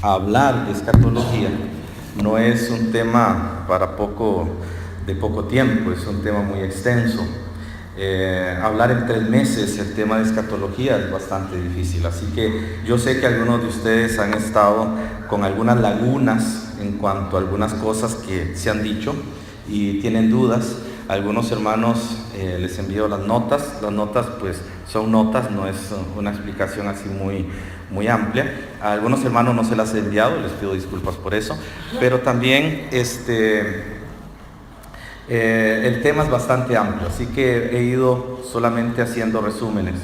hablar de escatología no es un tema de poco tiempo, es un tema muy extenso. Hablar en 3 meses el tema de escatología es bastante difícil, así que yo sé que algunos de ustedes han estado con algunas lagunas en cuanto a algunas cosas que se han dicho y tienen dudas. Algunos hermanos les envío las notas pues son notas, no es una explicación así muy amplia. A algunos hermanos no se las he enviado, les pido disculpas por eso, pero también el tema es bastante amplio, así que he ido solamente haciendo resúmenes.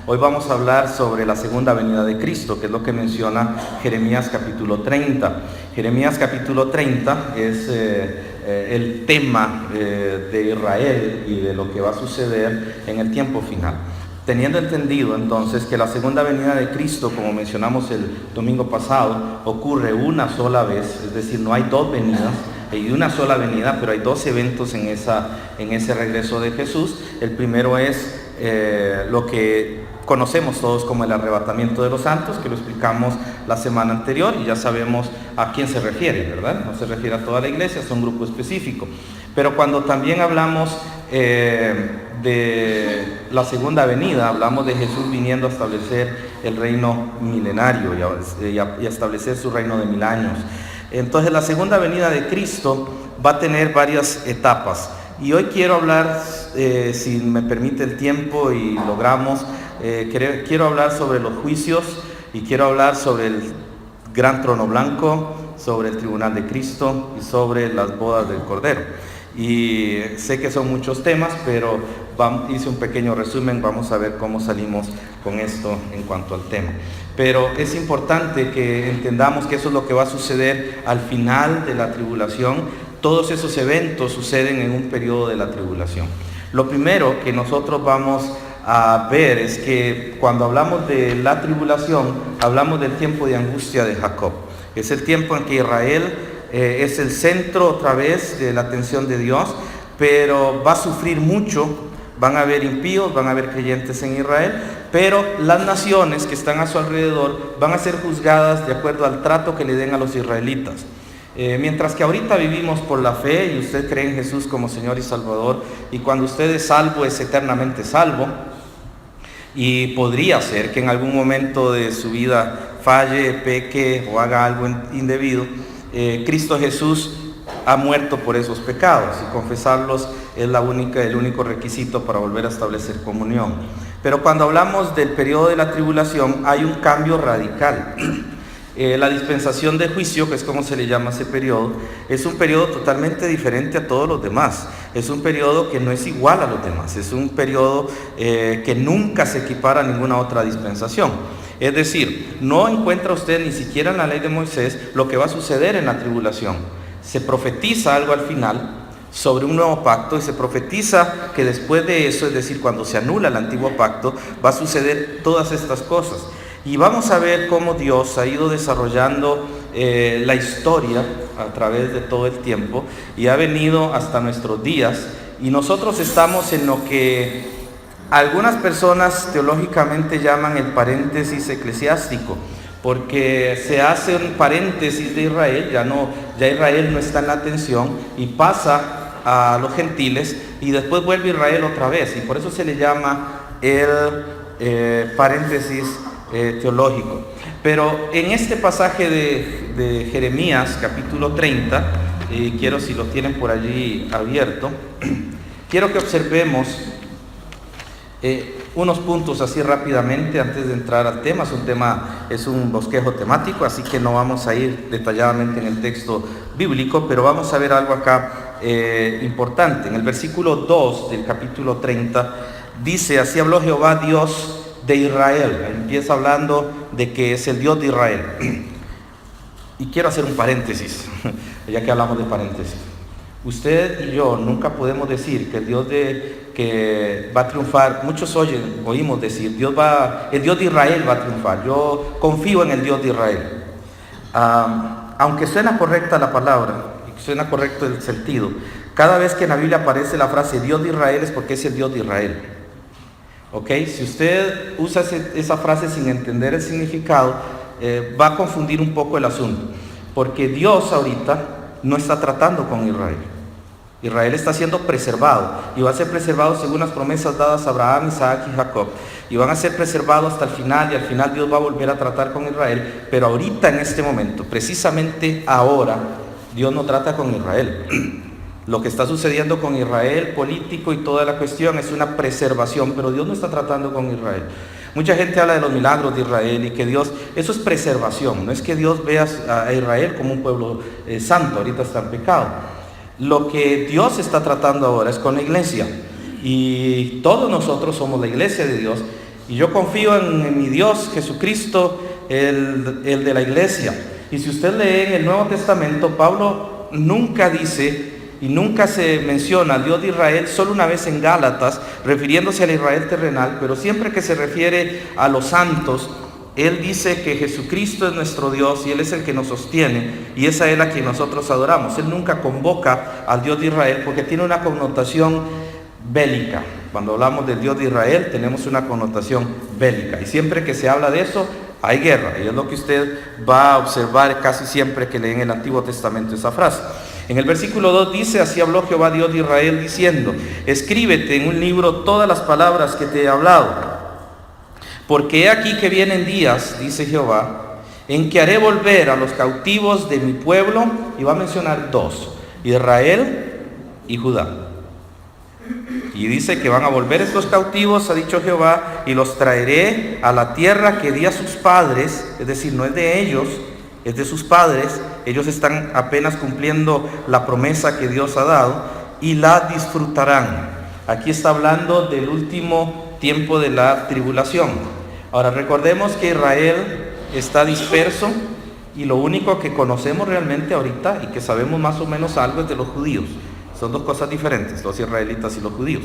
Hoy vamos a hablar sobre la segunda venida de Cristo, que es lo que menciona Jeremías capítulo 30. Jeremías capítulo 30 es el tema de Israel y de lo que va a suceder en el tiempo final. Teniendo entendido entonces que la segunda venida de Cristo, como mencionamos el domingo pasado, ocurre una sola vez, es decir, no hay 2 venidas, hay una sola venida, pero hay 2 eventos en ese regreso de Jesús. El primero es lo que conocemos todos como el arrebatamiento de los santos, que lo explicamos la semana anterior y ya sabemos a quién se refiere, ¿verdad? No se refiere a toda la iglesia, es un grupo específico. Pero cuando también hablamos de la segunda venida, hablamos de Jesús viniendo a establecer el reino milenario y a establecer su reino de 1000 años. Entonces la segunda venida de Cristo va a tener varias etapas. Y hoy quiero hablar, si me permite el tiempo y logramos, quiero hablar sobre los juicios y quiero hablar sobre el gran trono blanco, sobre el tribunal de Cristo y sobre las bodas del Cordero. Y sé que son muchos temas, pero hice un pequeño resumen, vamos a ver cómo salimos con esto en cuanto al tema. Pero es importante que entendamos que eso es lo que va a suceder al final de la tribulación. Todos esos eventos suceden en un periodo de la tribulación. Lo primero que nosotros vamos a ver es que cuando hablamos de la tribulación, hablamos del tiempo de angustia de Jacob. Es el tiempo en que Israel es el centro otra vez de la atención de Dios, pero va a sufrir mucho. Van a haber impíos, van a haber creyentes en Israel, pero las naciones que están a su alrededor van a ser juzgadas de acuerdo al trato que le den a los israelitas. Mientras que ahorita vivimos por la fe y usted cree en Jesús como Señor y Salvador, y cuando usted es salvo es eternamente salvo, y podría ser que en algún momento de su vida falle, peque o haga algo indebido, Cristo Jesús ha muerto por esos pecados y confesarlos es el único requisito para volver a establecer comunión. Pero cuando hablamos del periodo de la tribulación hay un cambio radical. La dispensación de juicio, que es como se le llama ese periodo, es un periodo totalmente diferente a todos los demás. Es un periodo que no es igual a los demás, es un periodo que nunca se equipara a ninguna otra dispensación. Es decir, no encuentra usted ni siquiera en la ley de Moisés lo que va a suceder en la tribulación. Se profetiza algo al final sobre un nuevo pacto y se profetiza que después de eso, es decir, cuando se anula el antiguo pacto, va a suceder todas estas cosas. Y vamos a ver cómo Dios ha ido desarrollando la historia a través de todo el tiempo y ha venido hasta nuestros días. Y nosotros estamos en lo que algunas personas teológicamente llaman el paréntesis eclesiástico, porque se hace un paréntesis de Israel, ya Israel no está en la atención y pasa a los gentiles y después vuelve Israel otra vez, y por eso se le llama el paréntesis teológico. Pero en este pasaje de Jeremías capítulo 30, quiero, si lo tienen por allí abierto, quiero que observemos unos puntos así rápidamente antes de entrar al tema. Es un bosquejo temático, así que no vamos a ir detalladamente en el texto bíblico, pero vamos a ver algo acá importante. En el versículo 2 del capítulo 30 dice: así habló Jehová Dios de Israel. Empieza hablando de que es el Dios de Israel. Y quiero hacer un paréntesis, ya que hablamos de paréntesis. Usted y yo nunca podemos decir que el Dios que va a triunfar. Muchos oímos decir, el Dios de Israel va a triunfar. Yo confío en el Dios de Israel. Aunque suena correcta la palabra, suena correcto el sentido, cada vez que en la Biblia aparece la frase Dios de Israel es porque es el Dios de Israel. ¿Ok? Si usted usa esa frase sin entender el significado, va a confundir un poco el asunto, porque Dios ahorita no está tratando con Israel. Israel está siendo preservado y va a ser preservado según las promesas dadas a Abraham, Isaac y Jacob, y van a ser preservados hasta el final, y al final Dios va a volver a tratar con Israel. Pero ahorita, en este momento, precisamente ahora, Dios no trata con Israel. Lo que está sucediendo con Israel, político y toda la cuestión, es una preservación, pero Dios no está tratando con Israel. Mucha gente habla de los milagros de Israel y que Dios, eso es preservación, no es que Dios vea a Israel como un pueblo santo, ahorita está en pecado. Lo que Dios está tratando ahora es con la iglesia, y todos nosotros somos la iglesia de Dios, y yo confío en mi Dios Jesucristo, el de la iglesia. Y si usted lee en el Nuevo Testamento, Pablo nunca dice y nunca se menciona al Dios de Israel, solo una vez en Gálatas, refiriéndose al Israel terrenal, pero siempre que se refiere a los santos, él dice que Jesucristo es nuestro Dios y Él es el que nos sostiene, y es a Él a quien nosotros adoramos. Él nunca convoca al Dios de Israel porque tiene una connotación bélica. Cuando hablamos del Dios de Israel tenemos una connotación bélica, y siempre que se habla de eso hay guerra, y es lo que usted va a observar casi siempre que lee en el Antiguo Testamento esa frase. En el versículo 2 dice: así habló Jehová Dios de Israel diciendo, escríbete en un libro todas las palabras que te he hablado. Porque he aquí que vienen días, dice Jehová, en que haré volver a los cautivos de mi pueblo, y va a mencionar dos, Israel y Judá. Y dice que van a volver estos cautivos, ha dicho Jehová, y los traeré a la tierra que di a sus padres, es decir, no es de ellos, es de sus padres. Ellos están apenas cumpliendo la promesa que Dios ha dado, y la disfrutarán. Aquí está hablando del último tiempo de la tribulación. Ahora recordemos que Israel está disperso, y lo único que conocemos realmente ahorita y que sabemos más o menos algo es de los judíos. Son dos cosas diferentes, los israelitas y los judíos.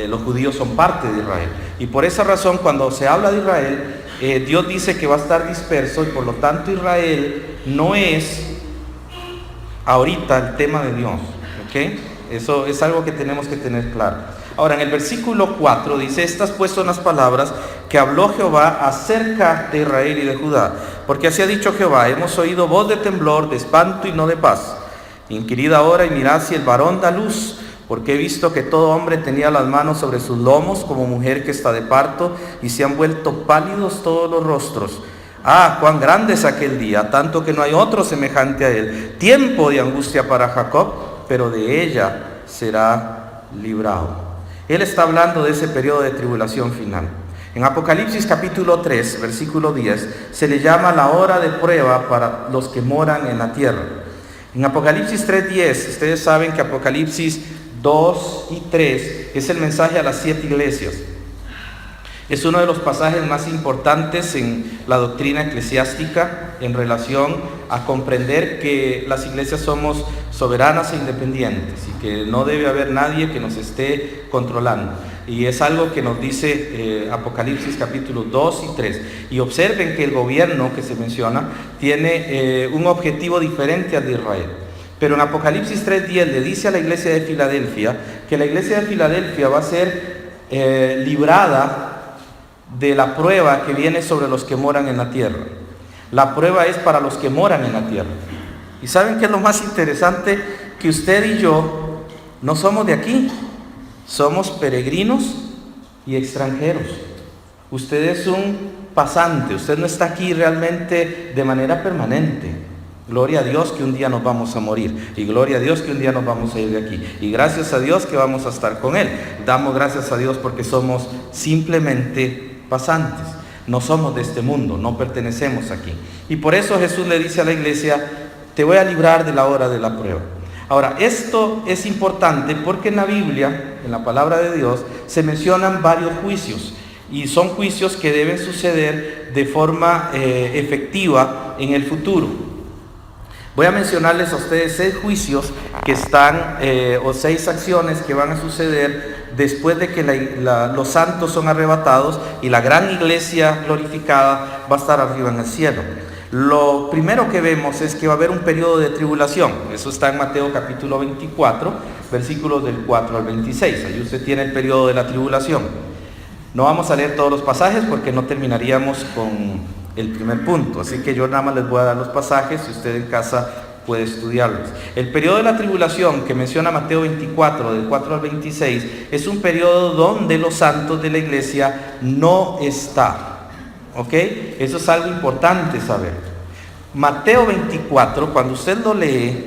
Los judíos son parte de Israel, y por esa razón cuando se habla de Israel, Dios dice que va a estar disperso, y por lo tanto Israel no es ahorita el tema de Dios, ¿ok? Eso es algo que tenemos que tener claro. Ahora, en el versículo 4 dice: estas pues son las palabras que habló Jehová acerca de Israel y de Judá. Porque así ha dicho Jehová: hemos oído voz de temblor, de espanto y no de paz. Inquirid ahora y mirad si el varón da luz, porque he visto que todo hombre tenía las manos sobre sus lomos, como mujer que está de parto, y se han vuelto pálidos todos los rostros. Ah, cuán grande es aquel día, tanto que no hay otro semejante a él. Tiempo de angustia para Jacob, pero de ella será librado. Él está hablando de ese periodo de tribulación final. En Apocalipsis capítulo 3, versículo 10, se le llama la hora de prueba para los que moran en la tierra. En Apocalipsis 3:10, ustedes saben que Apocalipsis 2 y 3 es el mensaje a las 7 iglesias. Es uno de los pasajes más importantes en la doctrina eclesiástica en relación a comprender que las iglesias somos soberanas e independientes, y que no debe haber nadie que nos esté controlando. Y es algo que nos dice Apocalipsis capítulos 2 y 3. Y observen que el gobierno que se menciona tiene un objetivo diferente al de Israel. Pero en Apocalipsis 3:10 le dice a la iglesia de Filadelfia que la iglesia de Filadelfia va a ser librada de la prueba que viene sobre los que moran en la tierra. La prueba es para los que moran en la tierra. ¿Y saben qué es lo más interesante? Que usted y yo no somos de aquí. Somos peregrinos y extranjeros. Usted es un pasante, usted no está aquí realmente de manera permanente. Gloria a Dios que un día nos vamos a morir, y gloria a Dios que un día nos vamos a ir de aquí, y gracias a Dios que vamos a estar con Él. Damos gracias a Dios porque somos simplemente pasantes, no somos de este mundo, no pertenecemos aquí. Y por eso Jesús le dice a la iglesia: te voy a librar de la hora de la prueba. Ahora, esto es importante porque en la Biblia, en la palabra de Dios, se mencionan varios juicios, y son juicios que deben suceder de forma efectiva en el futuro. Voy a mencionarles a ustedes 6 juicios que están, o 6 acciones que van a suceder después de que los santos son arrebatados y la gran iglesia glorificada va a estar arriba en el cielo. Lo primero que vemos es que va a haber un periodo de tribulación. Eso está en Mateo capítulo 24, versículos del 4 al 26. Ahí usted tiene el periodo de la tribulación. No vamos a leer todos los pasajes porque no terminaríamos el primer punto. Así que yo nada más les voy a dar los pasajes y usted en casa puede estudiarlos. El periodo de la tribulación que menciona Mateo 24, del 4 al 26, es un periodo donde los santos de la iglesia no están. ¿Ok? Eso es algo importante saber. Mateo 24, cuando usted lo lee,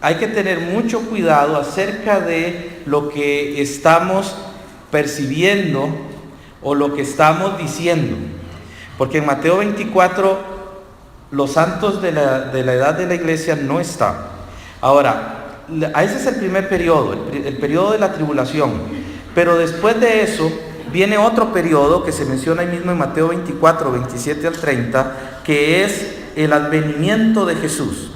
hay que tener mucho cuidado acerca de lo que estamos percibiendo o lo que estamos diciendo. Porque en Mateo 24 los santos de la edad de la iglesia no están. Ahora, ese es el primer periodo, el periodo de la tribulación. Pero después de eso viene otro periodo que se menciona ahí mismo en Mateo 24, 27 al 30, que es el advenimiento de Jesús.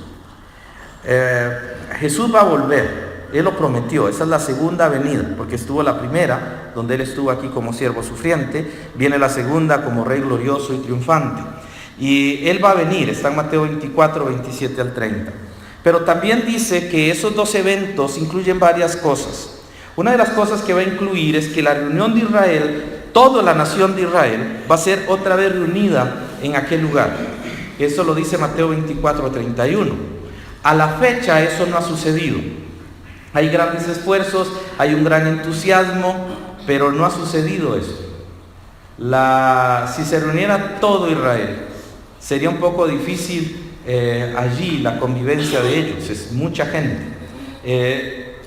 Jesús va a volver, Él lo prometió. Esa es la segunda venida, porque estuvo la primera, donde Él estuvo aquí como siervo sufriente, viene la segunda como Rey glorioso y triunfante. Y Él va a venir, está en Mateo 24, 27 al 30. Pero también dice que esos dos eventos incluyen varias cosas. Una de las cosas que va a incluir es que la reunión de Israel, toda la nación de Israel, va a ser otra vez reunida en aquel lugar. Eso lo dice Mateo 24, 31. A la fecha eso no ha sucedido. Hay grandes esfuerzos, hay un gran entusiasmo, pero no ha sucedido eso. Si se reuniera todo Israel, sería un poco difícil allí la convivencia de ellos, es mucha gente.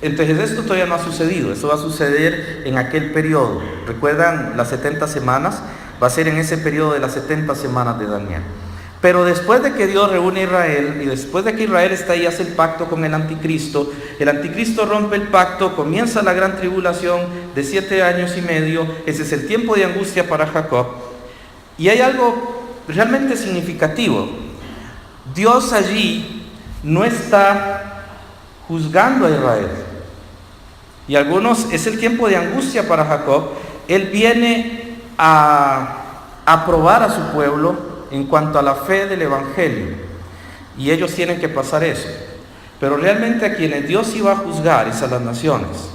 Entonces esto todavía no ha sucedido, eso va a suceder en aquel periodo. ¿Recuerdan las 70 semanas? Va a ser en ese periodo de las 70 semanas de Daniel. Pero después de que Dios reúne a Israel y después de que Israel está ahí, hace el pacto con el anticristo rompe el pacto, comienza la gran tribulación de 7 años y medio, ese es el tiempo de angustia para Jacob. Y hay algo realmente significativo. Dios allí no está juzgando a Israel. Y algunos, es el tiempo de angustia para Jacob. Él viene a probar a su pueblo en cuanto a la fe del evangelio. Y ellos tienen que pasar eso. Pero realmente a quienes Dios iba a juzgar es a las naciones,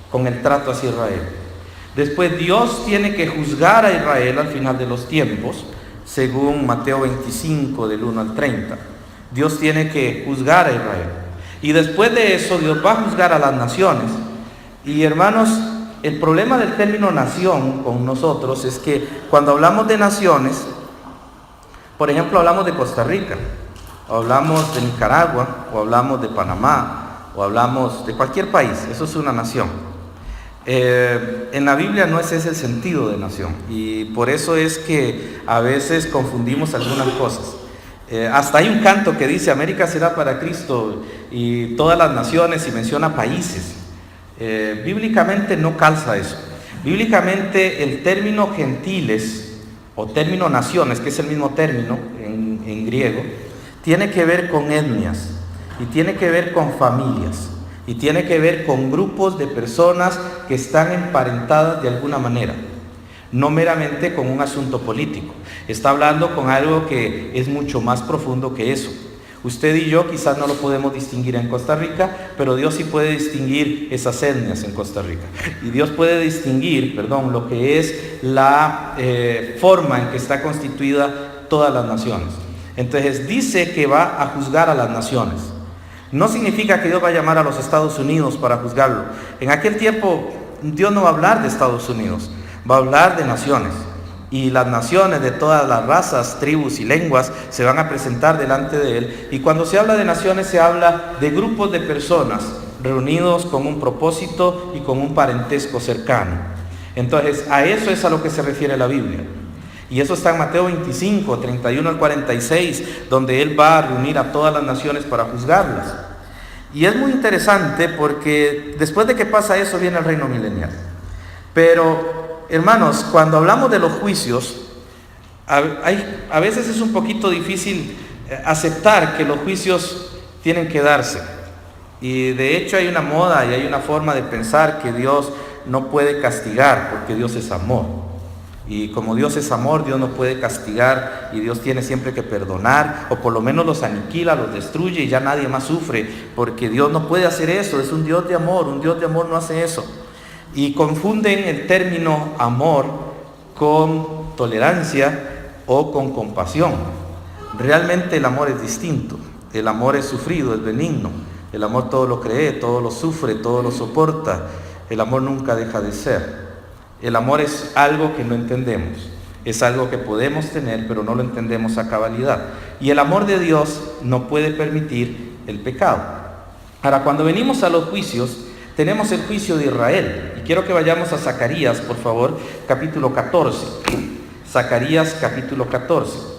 con el trato hacia Israel. Después Dios tiene que juzgar a Israel al final de los tiempos, según Mateo 25, del 1 al 30. Dios tiene que juzgar a Israel. Y después de eso, Dios va a juzgar a las naciones. Y hermanos, el problema del término nación con nosotros es que cuando hablamos de naciones, por ejemplo, hablamos de Costa Rica, o hablamos de Nicaragua, o hablamos de Panamá, o hablamos de cualquier país, eso es una nación. En la Biblia no es ese el sentido de nación, y por eso es que a veces confundimos algunas cosas. Hasta hay un canto que dice América será para Cristo y todas las naciones, y menciona países. Bíblicamente no calza eso. Bíblicamente el término gentiles o término naciones, que es el mismo término en griego, tiene que ver con etnias y tiene que ver con familias y tiene que ver con grupos de personas que están emparentadas de alguna manera, no meramente con un asunto político. Está hablando con algo que es mucho más profundo que eso. Usted y yo quizás no lo podemos distinguir en Costa Rica, pero Dios sí puede distinguir esas etnias en Costa Rica. Y Dios puede distinguir, lo que es la forma en que está constituida todas las naciones. Entonces dice que va a juzgar a las naciones. No significa que Dios va a llamar a los Estados Unidos para juzgarlo. En aquel tiempo Dios no va a hablar de Estados Unidos, va a hablar de naciones. Y las naciones de todas las razas, tribus y lenguas se van a presentar delante de Él. Y cuando se habla de naciones se habla de grupos de personas reunidos con un propósito y con un parentesco cercano. Entonces a eso es a lo que se refiere la Biblia. Y eso está en Mateo 25, 31 al 46, donde Él va a reunir a todas las naciones para juzgarlas. Y es muy interesante porque después de que pasa eso viene el reino milenial. Pero hermanos, cuando hablamos de los juicios, a veces es un poquito difícil aceptar que los juicios tienen que darse. Y de hecho hay una moda y hay una forma de pensar que Dios no puede castigar porque Dios es amor. Y como Dios es amor, Dios no puede castigar y Dios tiene siempre que perdonar, o por lo menos los aniquila, los destruye y ya nadie más sufre, porque Dios no puede hacer eso, es un Dios de amor no hace eso. Y confunden el término amor con tolerancia, o con compasión. Realmente el amor es distinto. El amor es sufrido, es benigno. El amor todo lo cree, todo lo sufre, todo lo soporta. El amor nunca deja de ser. El amor es algo que no entendemos. Es algo que podemos tener, pero no lo entendemos a cabalidad. Y el amor de Dios no puede permitir el pecado. Ahora, cuando venimos a los juicios, tenemos el juicio de Israel. Y quiero que vayamos a Zacarías, por favor, capítulo 14. Zacarías, capítulo 14.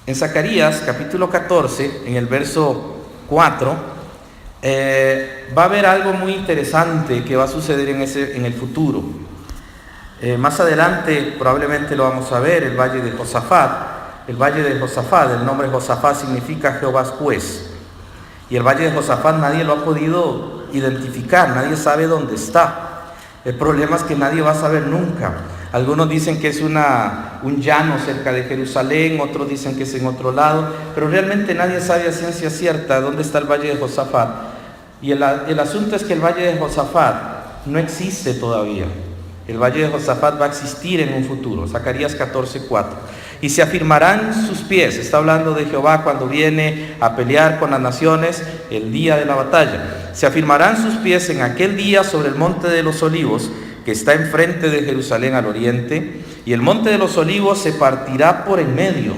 En Zacarías, capítulo 14, en el verso 4, va a haber algo muy interesante que va a suceder en el futuro. Más adelante probablemente lo vamos a ver, el valle de Josafat. El valle de Josafat, el nombre Josafat significa Jehová es juez. Y el valle de Josafat nadie lo ha podido identificar, nadie sabe dónde está. El problema es que nadie va a saber nunca. Algunos dicen que es un llano cerca de Jerusalén, otros dicen que es en otro lado, pero realmente nadie sabe a ciencia cierta dónde está el valle de Josafat. Y el asunto es que el valle de Josafat no existe todavía. El valle de Josafat va a existir en un futuro. Zacarías 14:4. Y se afirmarán sus pies. Está hablando de Jehová cuando viene a pelear con las naciones el día de la batalla. Se afirmarán sus pies en aquel día sobre el monte de los olivos, que está enfrente de Jerusalén al oriente. Y el monte de los olivos se partirá por en medio,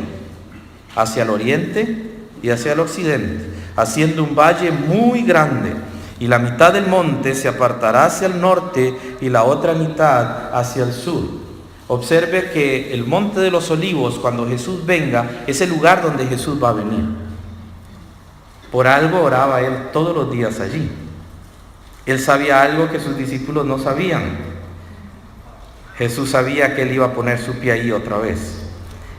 hacia el oriente y hacia el occidente, haciendo un valle muy grande, y la mitad del monte se apartará hacia el norte y la otra mitad hacia el sur. Observe que el monte de los olivos, cuando Jesús venga, es el lugar donde Jesús va a venir. Por algo oraba él todos los días allí. Él sabía algo que sus discípulos no sabían. Jesús sabía que él iba a poner su pie ahí otra vez.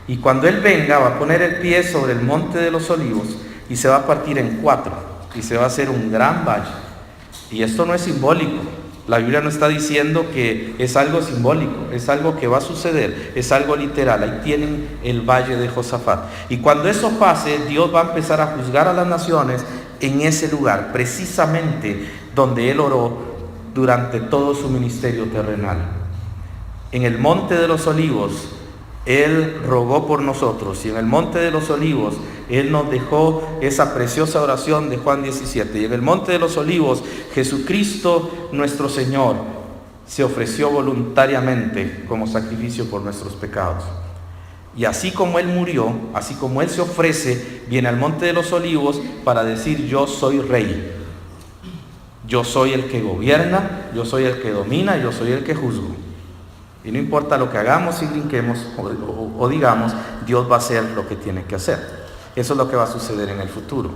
Y cuando él venga, va a poner el pie sobre el monte de los olivos y se va a partir en 4 y se va a hacer un gran valle. Y esto no es simbólico. La Biblia no está diciendo que es algo simbólico, es algo que va a suceder, es algo literal. Ahí tienen el valle de Josafat. Y cuando eso pase, Dios va a empezar a juzgar a las naciones en ese lugar, precisamente donde Él oró durante todo su ministerio terrenal. En el monte de los olivos, Él rogó por nosotros, y en el monte de los olivos Él nos dejó esa preciosa oración de Juan 17. Y en el monte de los olivos Jesucristo nuestro Señor se ofreció voluntariamente como sacrificio por nuestros pecados. Y así como Él murió, así como Él se ofrece, viene al monte de los olivos para decir: yo soy rey, yo soy el que gobierna, yo soy el que domina, yo soy el que juzgo. Y no importa lo que hagamos y brinquemos o digamos, Dios va a hacer lo que tiene que hacer. Eso es lo que va a suceder en el futuro.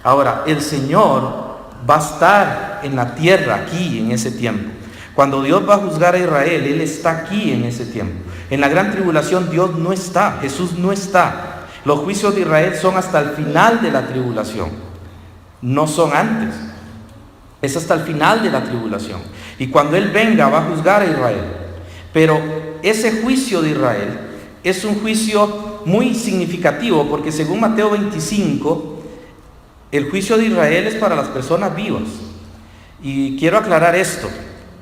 Ahora, el Señor va a estar en la tierra aquí en ese tiempo. Cuando Dios va a juzgar a Israel, Él está aquí en ese tiempo. En la gran tribulación Dios no está, Jesús no está. Los juicios de Israel son hasta el final de la tribulación, no son antes. Es hasta el final de la tribulación. Y cuando Él venga va a juzgar a Israel. Pero ese juicio de Israel es un juicio muy significativo, porque según Mateo 25, el juicio de Israel es para las personas vivas. Y quiero aclarar esto.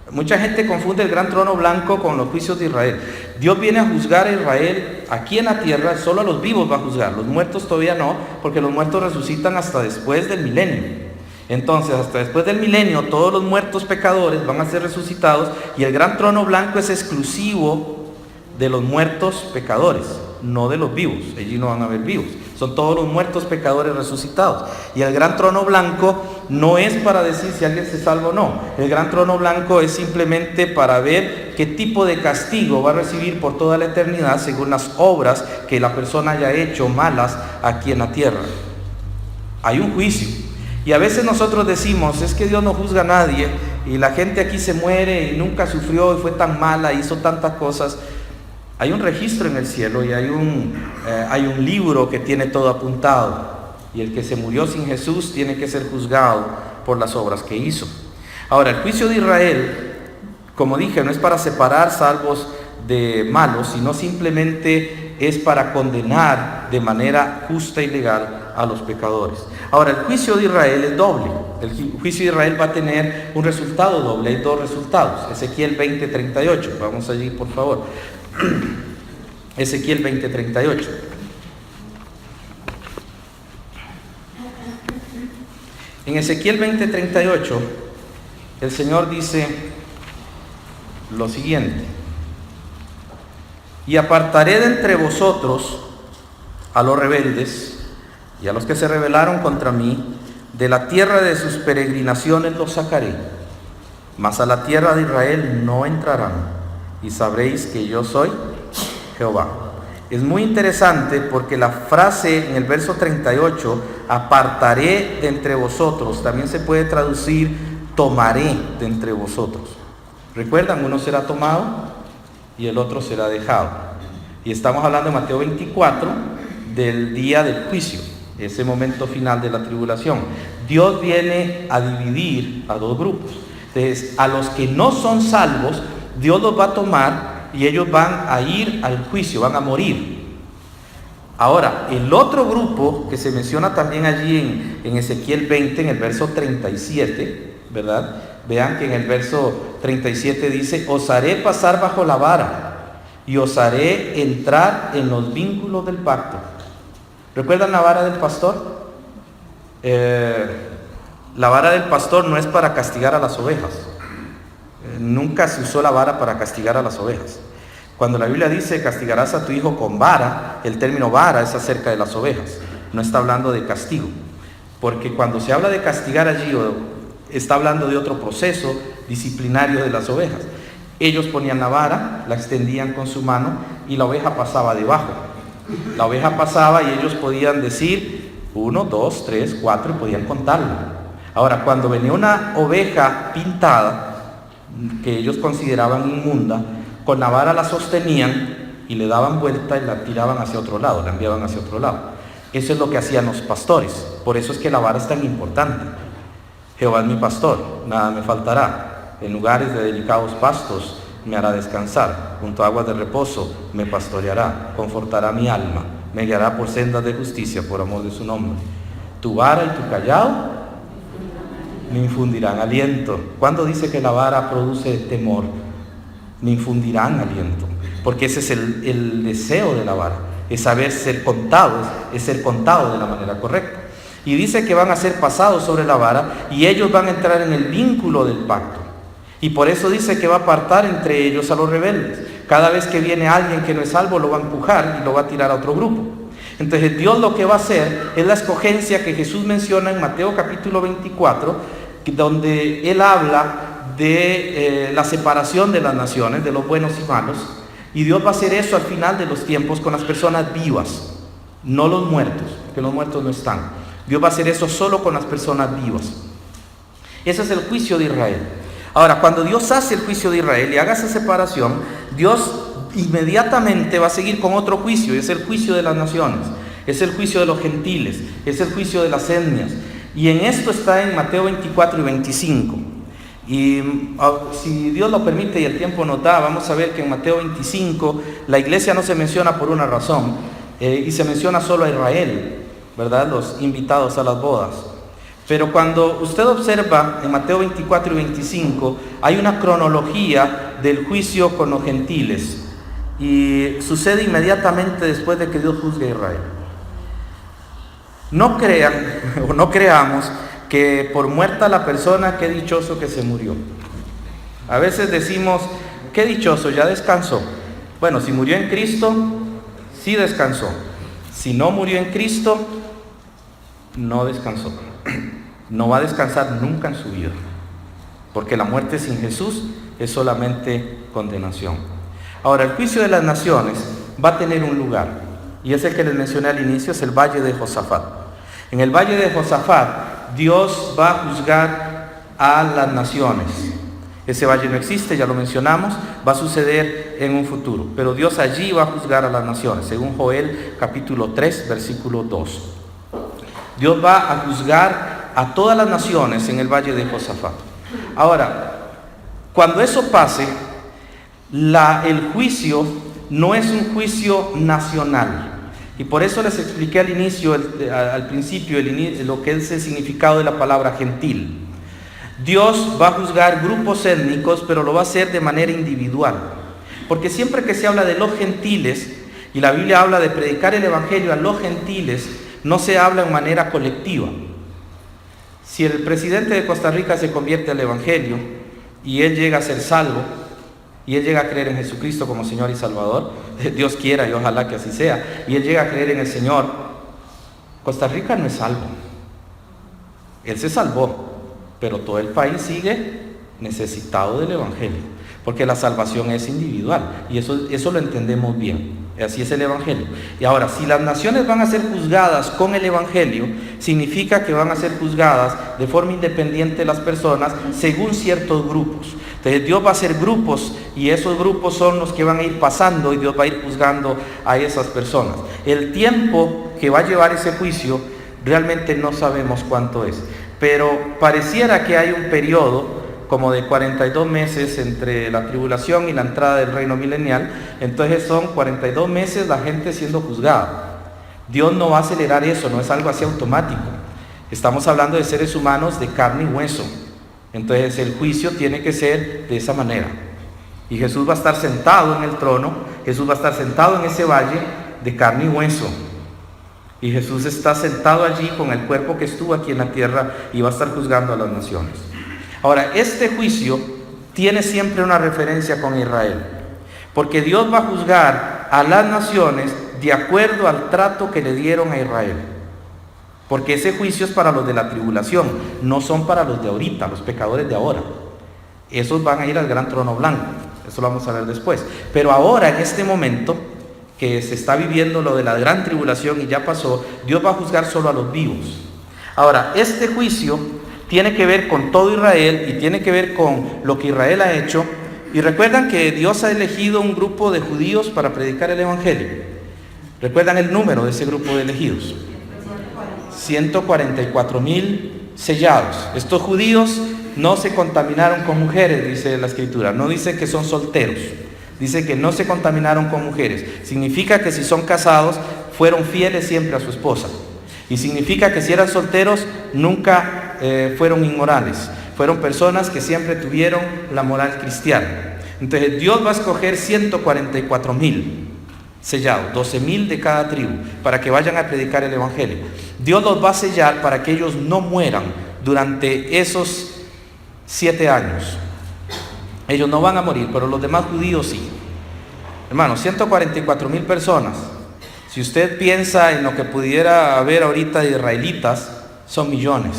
Mucha gente confunde el gran trono blanco con los juicios de Israel. Dios viene a juzgar a Israel aquí en la tierra, solo a los vivos va a juzgar. Los muertos todavía no, porque los muertos resucitan hasta después del milenio. Entonces, hasta después del milenio, todos los muertos pecadores van a ser resucitados, y el gran trono blanco es exclusivo de los muertos pecadores, no de los vivos. Allí no van a haber vivos, son todos los muertos pecadores resucitados. Y el gran trono blanco no es para decir si alguien se salva o no. El gran trono blanco es simplemente para ver qué tipo de castigo va a recibir por toda la eternidad según las obras que la persona haya hecho malas aquí en la tierra. Hay un juicio. Y a veces nosotros decimos: es que Dios no juzga a nadie, y la gente aquí se muere y nunca sufrió y fue tan mala, hizo tantas cosas. Hay un registro en el cielo y hay un libro que tiene todo apuntado. Y el que se murió sin Jesús tiene que ser juzgado por las obras que hizo. Ahora, el juicio de Israel, como dije, no es para separar salvos de malos, sino simplemente es para condenar de manera justa y legal a los pecadores. Ahora, el juicio de Israel es doble. El juicio de Israel va a tener un resultado doble, hay dos resultados. Ezequiel 20:38, vamos allí por favor. Ezequiel 20:38. En Ezequiel 20:38, el Señor dice lo siguiente: y apartaré de entre vosotros a los rebeldes y a los que se rebelaron contra mí, de la tierra de sus peregrinaciones los sacaré, mas a la tierra de Israel no entrarán, y sabréis que yo soy Jehová. Es muy interesante porque la frase en el verso 38, apartaré de entre vosotros, también se puede traducir tomaré de entre vosotros. ¿Recuerdan? Uno será tomado y el otro será dejado. Y estamos hablando en Mateo 24 del día del juicio, ese momento final de la tribulación. Dios viene a dividir a dos grupos. Entonces, a los que no son salvos, Dios los va a tomar y ellos van a ir al juicio, van a morir. Ahora, el otro grupo que se menciona también allí en Ezequiel 20, en el verso 37, ¿verdad? Vean que en el verso 37 dice: os haré pasar bajo la vara y os haré entrar en los vínculos del pacto. ¿Recuerdan la vara del pastor? La vara del pastor no es para castigar a las ovejas. Nunca se usó la vara para castigar a las ovejas. Cuando la Biblia dice castigarás a tu hijo con vara, el término vara es acerca de las ovejas. No está hablando de castigo. Porque cuando se habla de castigar allí, está hablando de otro proceso disciplinario de las ovejas. Ellos ponían la vara, la extendían con su mano y la oveja pasaba debajo. La oveja pasaba y ellos podían decir 1, 2, 3, 4 y podían contarla. Ahora, cuando venía una oveja pintada, que ellos consideraban inmunda, con la vara la sostenían y le daban vuelta y la tiraban hacia otro lado, la enviaban hacia otro lado. Eso es lo que hacían los pastores. Por eso es que la vara es tan importante. Jehová es mi pastor, nada me faltará. En lugares de delicados pastos me hará descansar, junto a aguas de reposo me pastoreará, confortará mi alma, me guiará por sendas de justicia por amor de su nombre. Tu vara y tu cayado me infundirán aliento. ¿Cuándo dice que la vara produce temor? Me infundirán aliento, porque ese es el deseo de la vara, es saber ser contado, es ser contado de la manera correcta. Y dice que van a ser pasados sobre la vara y ellos van a entrar en el vínculo del pacto. Y por eso dice que va a apartar entre ellos a los rebeldes. Cada vez que viene alguien que no es salvo, lo va a empujar y lo va a tirar a otro grupo. Entonces Dios lo que va a hacer es la escogencia que Jesús menciona en Mateo capítulo 24, donde Él habla de la separación de las naciones, de los buenos y malos. Y Dios va a hacer eso al final de los tiempos con las personas vivas, no los muertos, porque los muertos no están. Dios va a hacer eso solo con las personas vivas. Ese es el juicio de Israel. Ahora, cuando Dios hace el juicio de Israel y haga esa separación, Dios inmediatamente va a seguir con otro juicio, y es el juicio de las naciones, es el juicio de los gentiles, es el juicio de las etnias. Y en esto está en Mateo 24 y 25. Y si Dios lo permite y el tiempo nos da, vamos a ver que en Mateo 25 la iglesia no se menciona por una razón, y se menciona solo a Israel, ¿verdad? Los invitados a las bodas. Pero cuando usted observa en Mateo 24 y 25, hay una cronología del juicio con los gentiles. Y sucede inmediatamente después de que Dios juzgue a Israel. No crean o no creamos que por muerta la persona, qué dichoso que se murió. A veces decimos, qué dichoso, ya descansó. Bueno, si murió en Cristo, sí descansó. Si no murió en Cristo, no descansó. No va a descansar nunca en su vida, porque la muerte sin Jesús es solamente condenación. Ahora, el juicio de las naciones va a tener un lugar, y es el que les mencioné al inicio, es el valle de Josafat. En el valle de Josafat, Dios va a juzgar a las naciones. Ese valle no existe, ya lo mencionamos, va a suceder en un futuro, pero Dios allí va a juzgar a las naciones, según Joel capítulo 3, versículo 2. Dios va a juzgar a todas las naciones en el valle de Josafat. Ahora, cuando eso pase, el juicio no es un juicio nacional. Y por eso les expliqué al inicio, al principio, lo que es el significado de la palabra gentil. Dios va a juzgar grupos étnicos, pero lo va a hacer de manera individual. Porque siempre que se habla de los gentiles, y la Biblia habla de predicar el evangelio a los gentiles, no se habla en manera colectiva. Si el presidente de Costa Rica se convierte al evangelio, y él llega a ser salvo, y él llega a creer en Jesucristo como Señor y Salvador, Dios quiera y ojalá que así sea, y él llega a creer en el Señor, Costa Rica no es salvo. Él se salvó, pero todo el país sigue necesitado del evangelio, porque la salvación es individual, y eso lo entendemos bien. Así es el evangelio. Y ahora, si las naciones van a ser juzgadas con el evangelio, significa que van a ser juzgadas de forma independiente las personas según ciertos grupos. Entonces Dios va a hacer grupos, y esos grupos son los que van a ir pasando, y Dios va a ir juzgando a esas personas. El tiempo que va a llevar ese juicio realmente no sabemos cuánto es, pero pareciera que hay un periodo como de 42 meses entre la tribulación y la entrada del reino milenial. Entonces son 42 meses la gente siendo juzgada. Dios no va a acelerar eso, no es algo así automático. Estamos hablando de seres humanos de carne y hueso. Entonces el juicio tiene que ser de esa manera. Y Jesús va a estar sentado en el trono, Jesús va a estar sentado en ese valle de carne y hueso. Y Jesús está sentado allí con el cuerpo que estuvo aquí en la tierra y va a estar juzgando a las naciones. Ahora, este juicio tiene siempre una referencia con Israel, porque Dios va a juzgar a las naciones de acuerdo al trato que le dieron a Israel. Porque ese juicio es para los de la tribulación, no son para los de ahorita, los pecadores de ahora. Esos van a ir al gran trono blanco, eso lo vamos a ver después. Pero ahora, en este momento, que se está viviendo lo de la gran tribulación y ya pasó, Dios va a juzgar solo a los vivos. Ahora, este juicio tiene que ver con todo Israel y tiene que ver con lo que Israel ha hecho. Y recuerdan que Dios ha elegido un grupo de judíos para predicar el evangelio. ¿Recuerdan el número de ese grupo de elegidos? 144,000 sellados. Estos judíos no se contaminaron con mujeres, dice la Escritura. No dice que son solteros. Dice que no se contaminaron con mujeres. Significa que si son casados, fueron fieles siempre a su esposa. Y significa que si eran solteros, nunca fueron inmorales. Fueron personas que siempre tuvieron la moral cristiana. Entonces Dios va a escoger 144,000 sellados, 12,000 de cada tribu, para que vayan a predicar el evangelio. Dios los va a sellar para que ellos no mueran durante esos 7 años. Ellos no van a morir, pero los demás judíos sí. Hermanos, 144,000 personas. Si usted piensa en lo que pudiera haber ahorita de israelitas, son millones.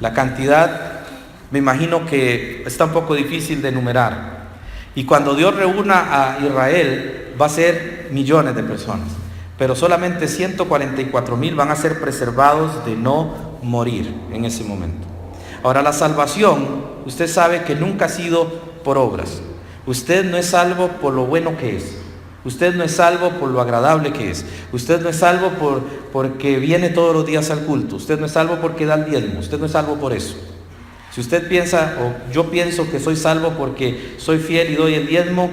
La cantidad, me imagino que está un poco difícil de enumerar. Y cuando Dios reúna a Israel, va a ser millones de personas. Pero solamente 144,000 van a ser preservados de no morir en ese momento. Ahora, la salvación, usted sabe que nunca ha sido por obras. Usted no es salvo por lo bueno que es. Usted no es salvo por lo agradable que es. Usted no es salvo porque viene todos los días al culto. Usted no es salvo porque da el diezmo. Usted no es salvo por eso. Si usted piensa, o yo pienso que soy salvo porque soy fiel y doy el diezmo,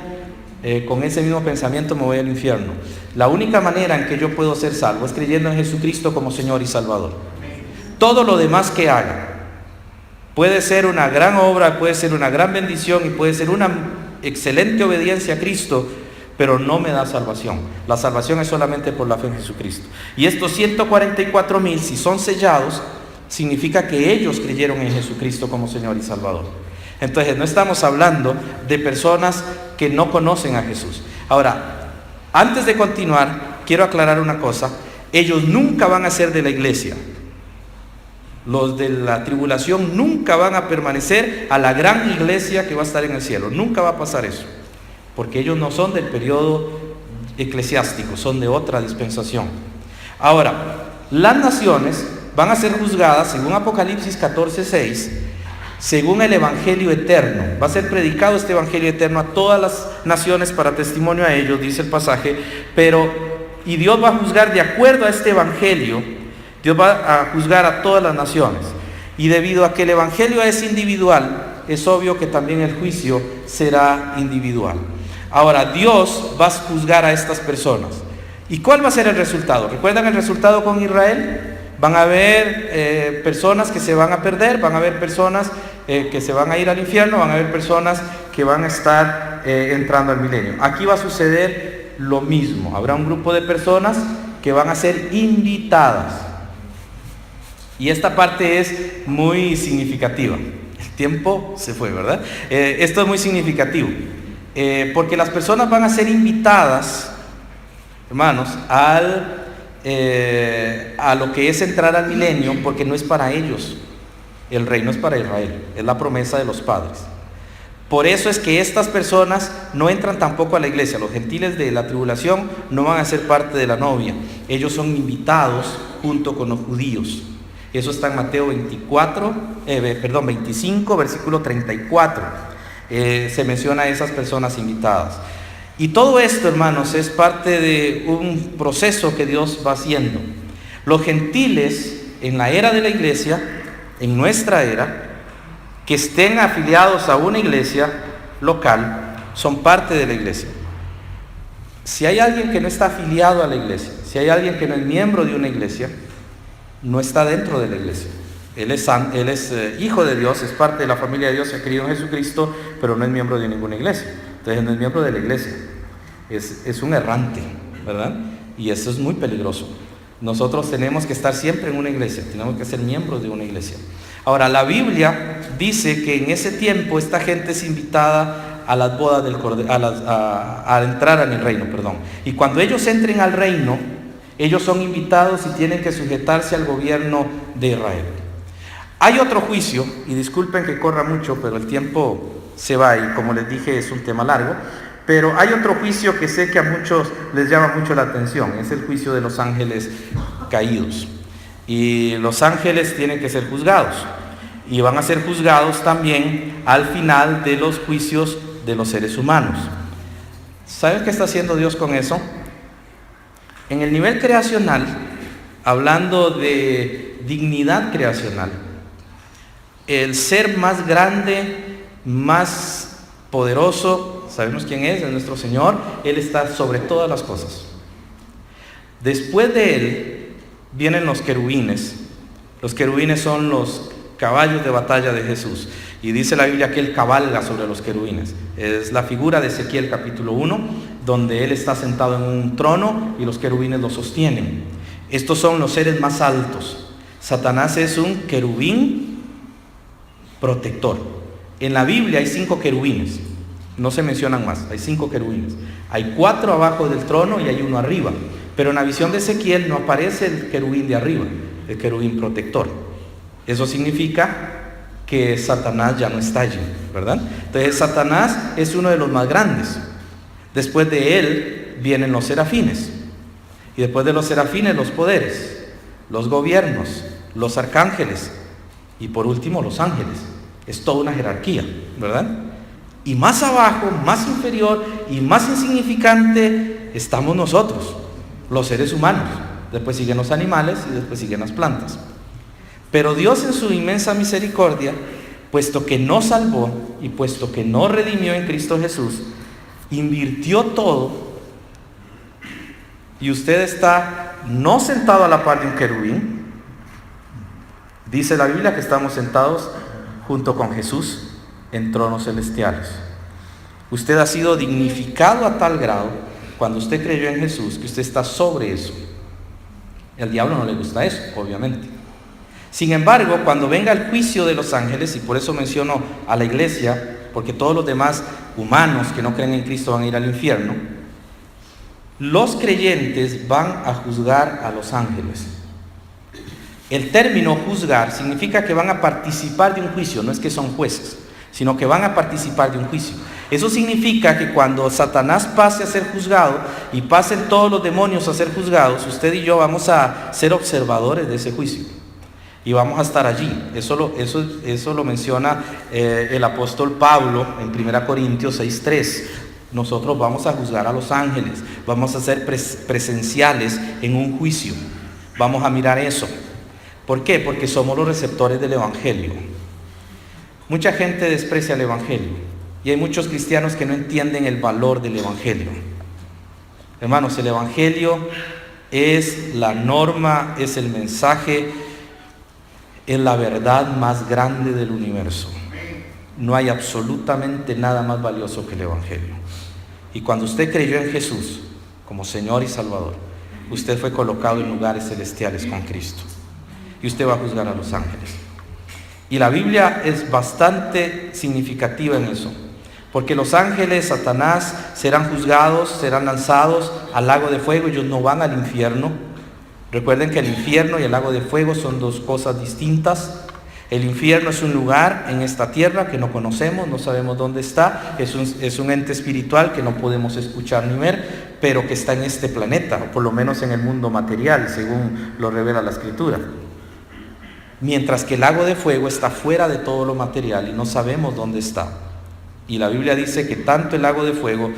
con ese mismo pensamiento me voy al infierno. La única manera en que yo puedo ser salvo es creyendo en Jesucristo como Señor y Salvador. Todo lo demás que haga puede ser una gran obra, puede ser una gran bendición y puede ser una excelente obediencia a Cristo, pero no me da salvación. La salvación es solamente por la fe en Jesucristo. Y estos 144,000, si son sellados, significa que ellos creyeron en Jesucristo como Señor y Salvador. Entonces no estamos hablando de personas que no conocen a Jesús. Ahora, antes de continuar, quiero aclarar una cosa. Ellos nunca van a ser de la iglesia. Los de la tribulación nunca van a permanecer a la gran iglesia que va a estar en el cielo. Nunca va a pasar eso. Porque ellos no son del periodo eclesiástico, son de otra dispensación. Ahora, las naciones van a ser juzgadas, según Apocalipsis 14:6, según el evangelio eterno. Va a ser predicado este evangelio eterno a todas las naciones para testimonio a ellos, dice el pasaje. Y Dios va a juzgar de acuerdo a este evangelio. Dios va a juzgar a todas las naciones. Y debido a que el evangelio es individual, es obvio que también el juicio será individual. Ahora, Dios va a juzgar a estas personas. ¿Y cuál va a ser el resultado? ¿Recuerdan el resultado con Israel? Van a haber personas que se van a perder, van a haber personas que se van a ir al infierno, van a haber personas que van a estar entrando al milenio. Aquí va a suceder lo mismo. Habrá un grupo de personas que van a ser invitadas. Y esta parte es muy significativa. El tiempo se fue, ¿verdad? Esto es muy significativo. Porque las personas van a ser invitadas, hermanos, a lo que es entrar al milenio, porque no es para ellos. El reino es para Israel, es la promesa de los padres. Por eso es que estas personas no entran tampoco a la iglesia. Los gentiles de la tribulación no van a ser parte de la novia. Ellos son invitados junto con los judíos. Eso está en Mateo 25, versículo 34. Se menciona a esas personas invitadas. Y todo esto, hermanos, es parte de un proceso que Dios va haciendo. Los gentiles en la era de la iglesia, en nuestra era, que estén afiliados a una iglesia local, son parte de la iglesia. Si hay alguien que no está afiliado a la iglesia, si hay alguien que no es miembro de una iglesia, no está dentro de la iglesia. Él es hijo de Dios, es parte de la familia de Dios, se ha creído en Jesucristo, pero no es miembro de ninguna iglesia. Entonces no es miembro de la iglesia, es un errante, ¿verdad? Y eso es muy peligroso. Nosotros tenemos que estar siempre en una iglesia, tenemos que ser miembros de una iglesia. Ahora, la Biblia dice que en ese tiempo esta gente es invitada a las bodas del Cordero, a entrar en el reino, perdón. Y cuando ellos entren al reino, ellos son invitados y tienen que sujetarse al gobierno de Israel. Hay otro juicio, y disculpen que corra mucho, pero el tiempo se va y como les dije es un tema largo, pero hay otro juicio que sé que a muchos les llama mucho la atención, es el juicio de los ángeles caídos. Y los ángeles tienen que ser juzgados, y van a ser juzgados también al final de los juicios de los seres humanos. ¿Saben qué está haciendo Dios con eso? En el nivel creacional, hablando de dignidad creacional, el ser más grande, más poderoso, sabemos quién es nuestro Señor. Él está sobre todas las cosas. Después de Él vienen los querubines. Los querubines son los caballos de batalla de Jesús. Y dice la Biblia que Él cabalga sobre los querubines. Es la figura de Ezequiel capítulo 1, donde Él está sentado en un trono y los querubines lo sostienen. Estos son los seres más altos. Satanás es un querubín protector. En la Biblia hay 5 querubines, no se mencionan más, hay 5 querubines. Hay 4 abajo del trono y hay 1 arriba. Pero en la visión de Ezequiel no aparece el querubín de arriba, el querubín protector. Eso significa que Satanás ya no está allí, ¿verdad? Entonces Satanás es uno de los más grandes. Después de él vienen los serafines. Y después de los serafines los poderes, los gobiernos, los arcángeles y por último los ángeles. Es toda una jerarquía, ¿verdad? Y más abajo, más inferior y más insignificante estamos nosotros, los seres humanos. Después siguen los animales y después siguen las plantas. Pero Dios en su inmensa misericordia, puesto que nos salvó y puesto que nos redimió en Cristo Jesús, invirtió todo. Y usted está no sentado a la par de un querubín. Dice la Biblia que estamos sentados junto con Jesús en tronos celestiales. Usted ha sido dignificado a tal grado cuando usted creyó en Jesús que usted está sobre eso. Al diablo no le gusta eso, obviamente. Sin embargo, cuando venga el juicio de los ángeles, y por eso menciono a la iglesia, porque todos los demás humanos que no creen en Cristo van a ir al infierno, los creyentes van a juzgar a los ángeles. El término juzgar significa que van a participar de un juicio, no es que son jueces, sino que van a participar de un juicio. Eso significa que cuando Satanás pase a ser juzgado y pasen todos los demonios a ser juzgados, usted y yo vamos a ser observadores de ese juicio y vamos a estar allí. Eso lo menciona el apóstol Pablo en 1 Corintios 6:3. Nosotros vamos a juzgar a los ángeles, vamos a ser presenciales en un juicio, vamos a mirar eso. ¿Por qué? Porque somos los receptores del Evangelio. Mucha gente desprecia el Evangelio y hay muchos cristianos que no entienden el valor del Evangelio. Hermanos, el Evangelio es la norma, es el mensaje, es la verdad más grande del universo. No hay absolutamente nada más valioso que el Evangelio. Y cuando usted creyó en Jesús como Señor y Salvador, usted fue colocado en lugares celestiales con Cristo. Y usted va a juzgar a los ángeles. Y la Biblia es bastante significativa en eso. Porque los ángeles, Satanás, serán juzgados, serán lanzados al lago de fuego. Ellos no van al infierno. Recuerden que el infierno y el lago de fuego son dos cosas distintas. El infierno es un lugar en esta tierra que no conocemos, no sabemos dónde está. Es un ente espiritual que no podemos escuchar ni ver, pero que está en este planeta, o por lo menos en el mundo material, según lo revela la Escritura. Mientras que el lago de fuego está fuera de todo lo material y no sabemos dónde está. Y la Biblia dice que tanto el lago de fuego,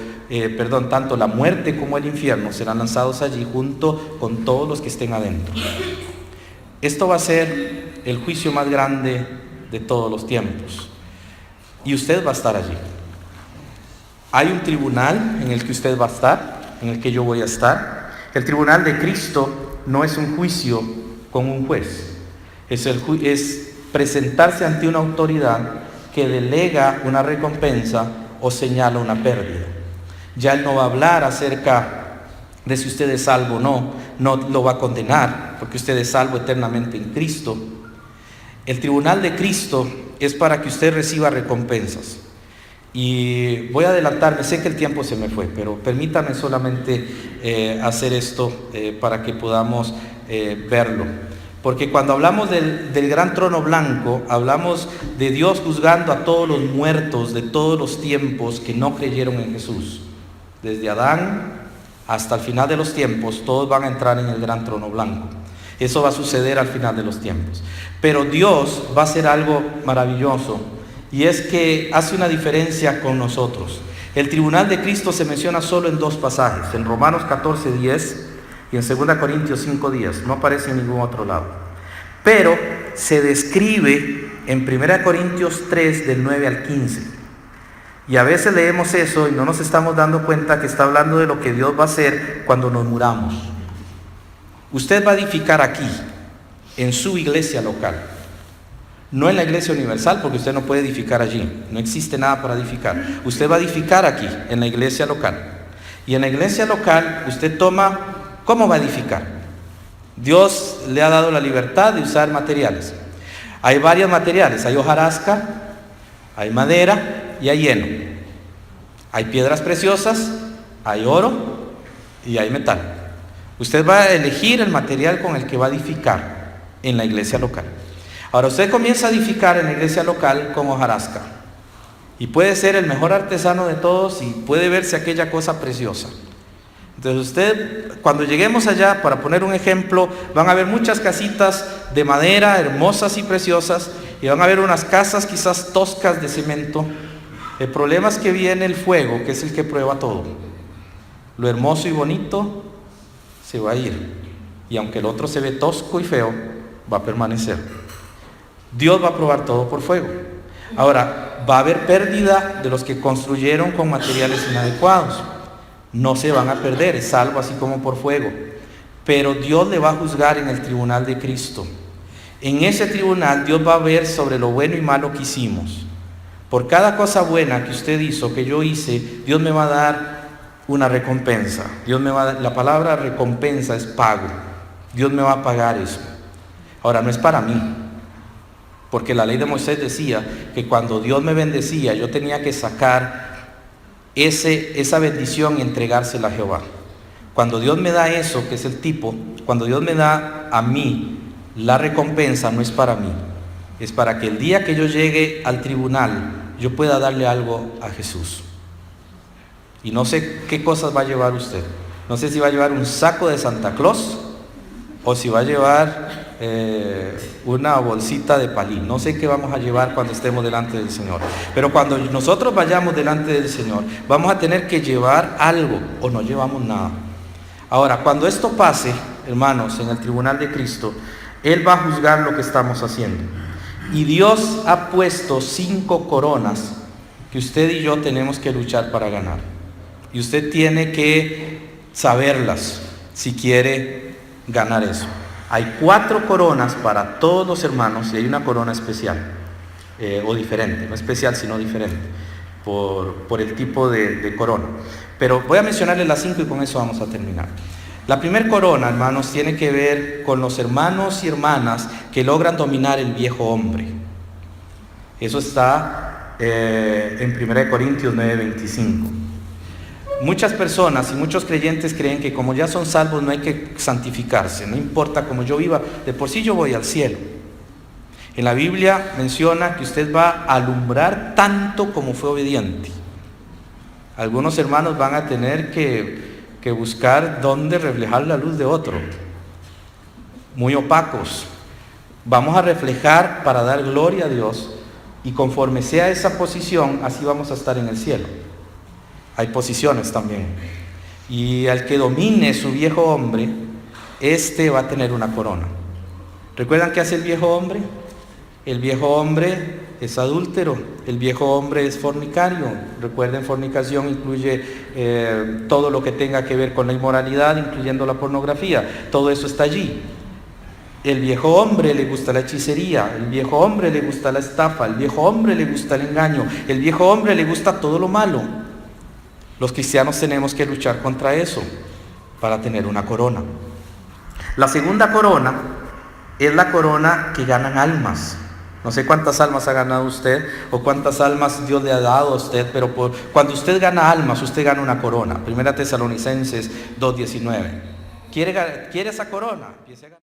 tanto la muerte como el infierno serán lanzados allí junto con todos los que estén adentro. Esto va a ser el juicio más grande de todos los tiempos. Y usted va a estar allí. Hay un tribunal en el que usted va a estar, en el que yo voy a estar. El tribunal de Cristo no es un juicio con un juez. Es presentarse ante una autoridad que delega una recompensa o señala una pérdida. Ya Él no va a hablar acerca de si usted es salvo o no lo va a condenar, porque usted es salvo eternamente en Cristo. El tribunal de Cristo es para que usted reciba recompensas. Y voy a adelantarme, sé que el tiempo se me fue, pero permítame solamente hacer esto para que podamos verlo. Porque cuando hablamos del gran trono blanco, hablamos de Dios juzgando a todos los muertos de todos los tiempos que no creyeron en Jesús. Desde Adán hasta el final de los tiempos, todos van a entrar en el gran trono blanco. Eso va a suceder al final de los tiempos. Pero Dios va a hacer algo maravilloso, y es que hace una diferencia con nosotros. El tribunal de Cristo se menciona solo en dos pasajes, en Romanos 14:10 y en 2 Corintios 5:10, no aparece en ningún otro lado. Pero se describe en 1 Corintios 3 del 9 al 15. Y a veces leemos eso y no nos estamos dando cuenta que está hablando de lo que Dios va a hacer cuando nos muramos. Usted va a edificar aquí, en su iglesia local. No en la iglesia universal, porque usted no puede edificar allí. No existe nada para edificar. Usted va a edificar aquí, en la iglesia local. Y en la iglesia local, usted toma, ¿cómo va a edificar? Dios le ha dado la libertad de usar materiales. Hay varios materiales. Hay hojarasca, hay madera y hay heno. Hay piedras preciosas, hay oro y hay metal. Usted va a elegir el material con el que va a edificar en la iglesia local. Ahora usted comienza a edificar en la iglesia local con hojarasca. Y puede ser el mejor artesano de todos y puede verse aquella cosa preciosa. Entonces usted, cuando lleguemos allá, para poner un ejemplo, van a ver muchas casitas de madera hermosas y preciosas, y van a ver unas casas quizás toscas de cemento. El problema es que viene el fuego, que es el que prueba todo. Lo hermoso y bonito se va a ir, y aunque el otro se ve tosco y feo, va a permanecer. Dios va a probar todo por fuego. Ahora, va a haber pérdida de los que construyeron con materiales inadecuados. No se van a perder, es salvo así como por fuego. Pero Dios le va a juzgar en el tribunal de Cristo. En ese tribunal Dios va a ver sobre lo bueno y malo que hicimos. Por cada cosa buena que usted hizo, que yo hice, Dios me va a dar una recompensa. Dios me va a dar, la palabra recompensa es pago. Dios me va a pagar eso. Ahora, no es para mí. Porque la ley de Moisés decía que cuando Dios me bendecía, yo tenía que sacar esa bendición y entregársela a Jehová. Cuando Dios me da eso, que es el tipo, cuando Dios me da a mí la recompensa, no es para mí. Es para que el día que yo llegue al tribunal, yo pueda darle algo a Jesús. Y no sé qué cosas va a llevar usted. No sé si va a llevar un saco de Santa Claus o si va a llevar una bolsita de palí. No sé qué vamos a llevar cuando estemos delante del Señor. Pero cuando nosotros vayamos delante del Señor, vamos a tener que llevar algo o no llevamos nada. Ahora, cuando esto pase, hermanos, en el tribunal de Cristo, Él va a juzgar lo que estamos haciendo. Y Dios ha puesto 5 coronas que usted y yo tenemos que luchar para ganar. Y usted tiene que saberlas si quiere ganar eso. Hay 4 coronas para todos los hermanos y hay una corona especial, o diferente, no especial sino diferente, por el tipo de corona. Pero voy a mencionarles las 5 y con eso vamos a terminar. La primera corona, hermanos, tiene que ver con los hermanos y hermanas que logran dominar el viejo hombre. Eso está en 1 Corintios 9:25. Muchas personas y muchos creyentes creen que como ya son salvos no hay que santificarse, no importa cómo yo viva, de por sí yo voy al cielo. En la Biblia menciona que usted va a alumbrar tanto como fue obediente. Algunos hermanos van a tener que buscar dónde reflejar la luz de otro, muy opacos. Vamos a reflejar para dar gloria a Dios, y conforme sea esa posición, así vamos a estar en el cielo. Hay posiciones también, y al que domine su viejo hombre, este va a tener una corona. ¿Recuerdan qué hace el viejo hombre? El viejo hombre es adúltero, el viejo hombre es fornicario. Recuerden, fornicación incluye todo lo que tenga que ver con la inmoralidad, incluyendo la pornografía. Todo eso está allí. El viejo hombre le gusta la hechicería, el viejo hombre le gusta la estafa, el viejo hombre le gusta el engaño, el viejo hombre le gusta todo lo malo. Los cristianos tenemos que luchar contra eso para tener una corona. La segunda corona es la corona que ganan almas. No sé cuántas almas ha ganado usted o cuántas almas Dios le ha dado a usted, pero cuando usted gana almas, usted gana una corona. 1 Tesalonicenses 2:19. ¿Quiere esa corona? Empiece a ganar.